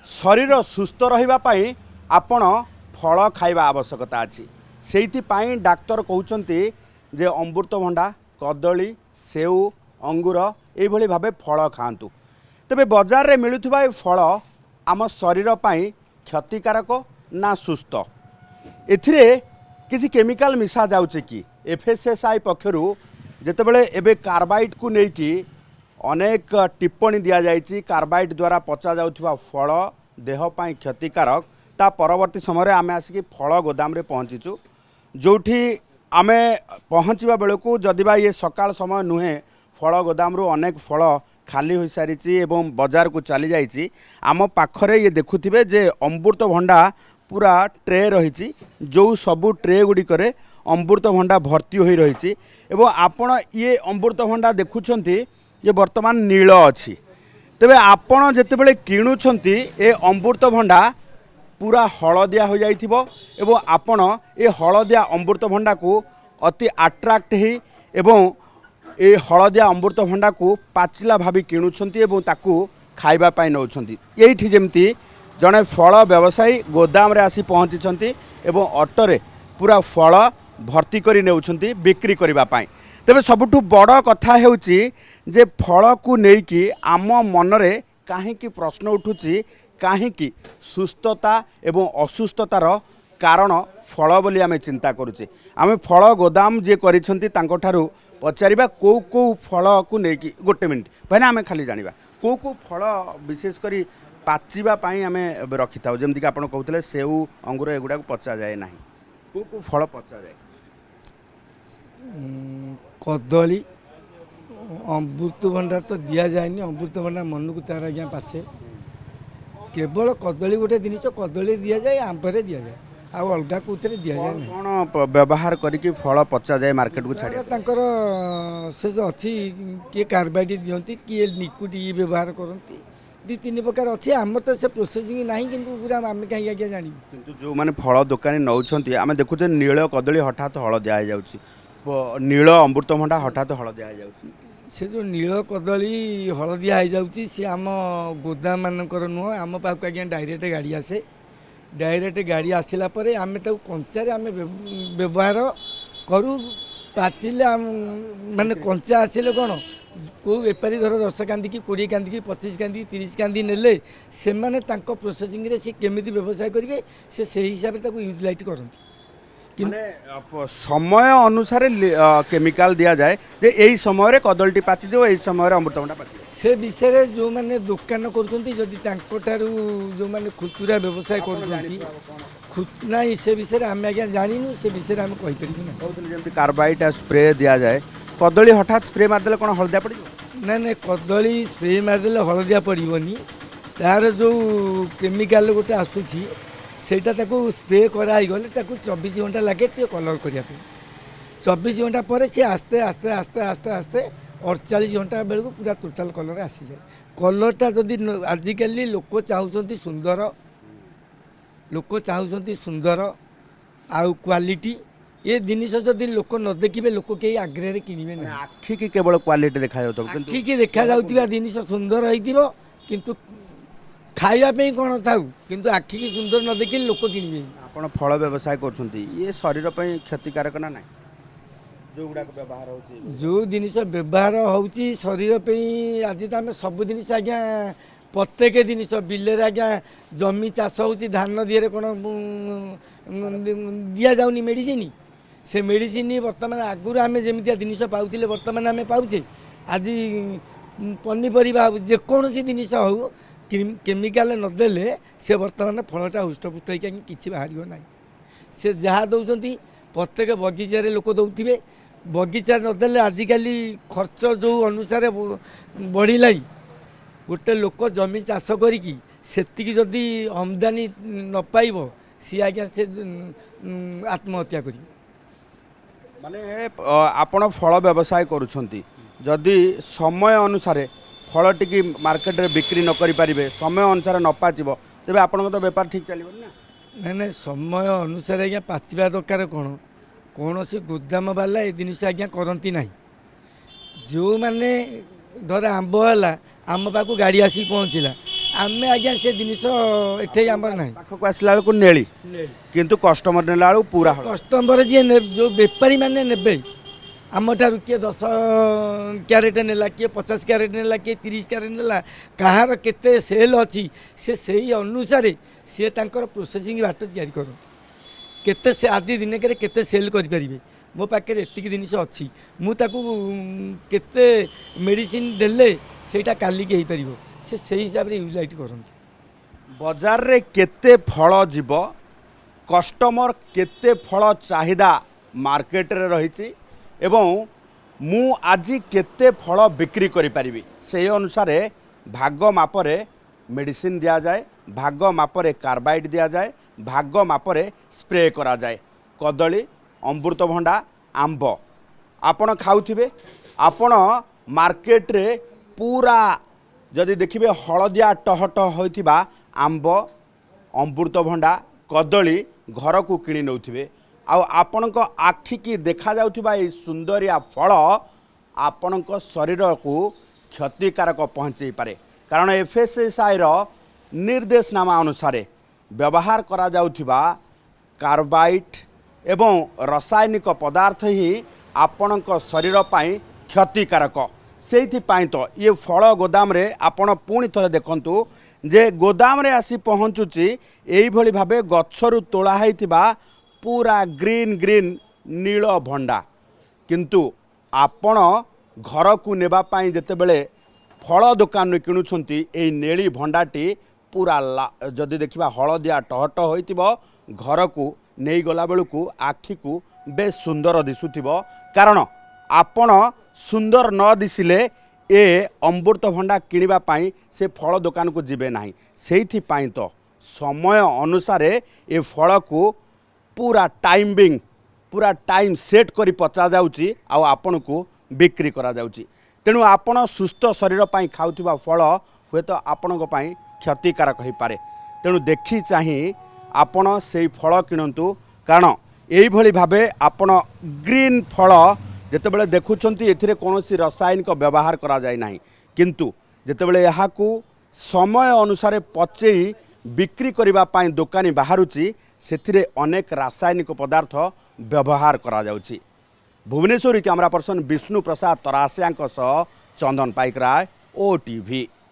शरीर सुस्थ रही आपण फल खाइबा आवश्यकता अच्छी से डाक्तर कहते जे अमृतभंडा कदली सेव अंगूर ये भाव फल खातु तेबे बजार रे मिलुथिबा फल आम शरीर पाई क्षतिकारक ना सुस्थ एथिरे किसी केमिकल मिसा जाउचे कि एफएसएसआई पक्षरु जेतेबेले एबे कार्बाइड को लेकिन अनेक टिप्पणी दि जाइए कार्बाइड द्वारा पचा जाउथिबा फल देह पाई क्षतिकारक ता परवर्ती समय आम आसिक फल गोदाम रे पहुँचीचु जोठी आमे पहुँचवा बेलू जदिबा ये सकाळ समय नुहे फल गोदाम रु अनेक फल खाली हो सारी एवं बाजार को चली जाइए आम पाखरे ये देखुथिबे जे अमृतभंडा पूरा ट्रे रही जो सबू ट्रे गुड़िकर अमृतभंडा भर्ती हो रही एवं आपण ये अमृतभंडा देखुछंती ये वर्तमान नील अच्छी तेबे आपण जेतेबेले किणुछंती ए अमृतभंडा पूरा हलदिया हो जाइथिबो एवं आपण ए हलदिया अमृतभंडा को अति अट्राक्ट ही एवं ए हलदिया अमृतभंडा को पाचिला भाभी किणुछंती एवं ताकू खाइबा पाई नौछंती एठी जेमती जड़े फल व्यवसायी गोदाम रे आसी पहुँची एवं ऑटोरे पूरा फल भर्ती करी नेउछंती बिक्री करिबा पाई तेबे सबुठु बड़ कथा हेउची जे फल को नेकी आम मनरे काहेकि प्रश्न उठुची काहेकि सुस्थता एवं असुस्थतार कारण फल बोली आमे चिंता करुचे आमे फल गोदाम जे करिसंती तांको ठारू पचारिबा को फल को नेकी गोटे मिनिट भाईना आमे खाली जानिबा को फल विशेष करी पाचिबा पाई आमे रखि थाउ जेमति कि आपण कहउतले सेउ अंगूर एगुडा को पचा जाए नाही को फल पचा जाए कदली अमृतभंडा तो दिया जाए अमृतभंडा मन को तार आज्ञा पाचे केवल कदली गोटे जिनिस कदली दि जाए आंबरे दि जाए आ अलग कौन दि जाए कौन व्यवहार करके फल पचा जाए मार्केट को छाड़ तांकर से जो अच्छी किए कार्बाइड दिखती किए लिक्विड व्यवहार करती दी तीन प्रकार अच्छे आम तो से प्रोसेसिंग ना कि पूरा आम कहीं आज्ञा जानी किंतु जो मैंने फल दुकानी नौकरी आम देखुचे नील कदली हठात हलदिया हो जाउची नील अमृतभंडा हठात हलदिया हो जाउची से जो नील कदली हलदिया हो जाउची से आम गोदाम मानकर नुह आम पाक आज्ञा डायरेक्ट गाड़ी आसे डायरेक्ट गाड़ी आसला परे आम तक कंचारे आम व्यवहार करूँ पाचिले माने कंचा आसिले कौन को बेपारी धर 10 कांदी की 20 कांदी की 25 कांदी 30 कांदी नेले से माने तांको प्रोसेसिंग रे से केमिति व्यवसाय करेंगे से सही हिसाब से यूटिलाइज करते समय अनुसार केमिकल दिया जाए जे यही समय कदलटी पाची जो यही समय अमृतभंडा पाची से विषय जो मैंने दुकान कर जो मैंने खुचुरा व्यवसाय कर ना से विषय आम आज्ञा जानू से विषय आम कहीपर कार्बाइड स्प्रे दिया जाए कदली हठात स्प्रे मारदे कौन हलदिया पड़ ना ना कदली स्प्रे मारदे हलदिया पड़ोनी तार जो केमिकाल गोटे आसूची सेटा स्प्रे कराई गले 24 घंटा लगे कलर करने 24 घंटा पर सी आस्ते आस्ते आस्ते आस्ते आस्ते 48 घंटा बेलू पूरा टोटाल कलर आसी जाए कलरटा जदि आजिकल लोक चाहूँगी सुंदर आउ क्वालिटी ये जिनिस जदि लोक न देखिए लोक कहीं आग्रह किणवे ना आखि की केवल क्वालिटी देखा आखि की देखा जाउतिबा जिनिस सुंदर होइतिबो किंतु खाइबा कौन थाउ किंतु आखि की सुंदर न देखिए लोक किणवे आपण फल व्यवसाय करछंती ये शरीर पे क्षतिकारक ना नहीं जो गुडा व्यवहार होची जो जिनिस व्यवहार होची शरीर पे आज तो आम सब जिनिस आज्ञा प्रत्येक जिनिस बिल आज्ञा जमी चाष होची धान दिए कौन दि जाऊनी मेडिसिन से मेडिसिन बर्तमान आगुरी आम जमी जिनिस पाऊले बर्तमान आम पाचे आज पनीपरिया जेकोसी जिनिस हो केमिकाल नदेले से बर्तमान फलटा हुष्टपुष्ट होकर कि बाहर ना से जहाँ दौरान प्रत्येक बगीचारे लोक दौथे बगीचा नदेले आजिकल खर्च जो अनुसार बढ़ला गोटे लोक जमी चाष करी जदि आमदानी न पाइब सी आज्ञा से आत्महत्या कर माने आपण फल व्यवसाय करुछंती जदि समय अनुसार फल टी मार्केट रे बिक्री न करि पारिबे समय अनुसार न पाचिबो तेबे आपण तो व्यापार ठीक चलिबो ना ना समय अनुसार आज्ञा पाचिबा दरकार कौन कौन सी गोदाम वाला ये जिनिस आज्ञा करती ना जो मैंने धर आंब है आम पाक गाड़ी आसिक पहुँचला आमे आज्ञा से जिनिस एठे आमर ना पाखक आसला बेलू नेली किंतु कस्टमर नेला बेलू पूरा हल कस्टमर जी जो बेपारी मैंने ने आम ठार किए 10 क्यारेट नेला किए 50 क्यारेट नेला किए 30 क्यारेट नेला कहार केते सेल अच्छी से सही अनुसार सी तांकर प्रोसेसिंग बाट तैयारी कर केते से आदि दिन के केते सेल करें मो पाखे एतिक जिनिस अच्छी मुझे मेडिसिन देले सेटा काली के हो पार से सही हिसाब से यूटिलाइज करते बजार रे केते फल जीव कस्टमर केते फल चाहिदा मार्केट रे रही एवं मु आज केते फल बिक्री करि परिबी से अनुसार भाग मापरे मेडिसिन दिया जाए भाग मापरे कार्बाइड दिया जाए भाग मापरे स्प्रे करा जाए कदली अमृतभंडा आंब आपण खाउथिबे आपण मार्केट रे पूरा जदि देखिए हलदिया टहटह होइथिबा आंब अमृतभंडा कदली घर को किणी नौथिबे आपणक आखि की देखा जाउथिबा ए सुंदरिया फल आपणक शरीर को क्षतिकारक पहुँचे पारे कारण एफएसएसआई रो निर्देशनामा अनुसार व्यवहार करा जाउथिबा कार्बाइड एवं रासायनिक पदार्थ ही आपणक शरीर पाई क्षतिकारक से तो ये फल गोदाम रे आपण पुणी थे देखंतु जे गोदाम रे आसी पहुँचुची यही भाव गछरु तोला होइथिबा पूरा ग्रीन ग्रीन नील भंडा किंतु आपण घर को नेबा पाई जेतेबेले फल दुकान किणुछंती ए नेली भंडाटी पूरा जदि देखिबा हलदिया टहट होइथिबो घर को नहीं गला बेलू को आखि को बेस सुंदर दिसुथिबो कारण आपण सुंदर न दिसिले ए अमृतभंडा किनिबा पाई से फल दुकान को जिबे नाही सेइथि पाई तो समय अनुसार ए फल को पूरा टाइमिंग पूरा टाइम सेट करी पचा जाउची आ आपण को बिक्री करा जाउची तेणु आपण सुस्थ शरीर पाई खाउथिबा फल हुए तो आपणक पाई क्षतिकारक हो पारे तेणु देखी चाही आपण से फल किणतु कारण यही भावे आपण ग्रीन फल जेतेबेले देखुछंती एथिरे कोनोसी रासायनिक व्यवहार करा जाय नाही किंतु जेतेबेले याहाकू समय अनुसार पचेई बिक्री करिबा पाई दुकानी बाहरुची सेथिरे अनेक रासायनिक पदार्थ व्यवहार करा जाउची। भुवनेश्वरी कैमरा पर्सन विष्णु प्रसाद तरासिया चंदन पाइकराय OTV।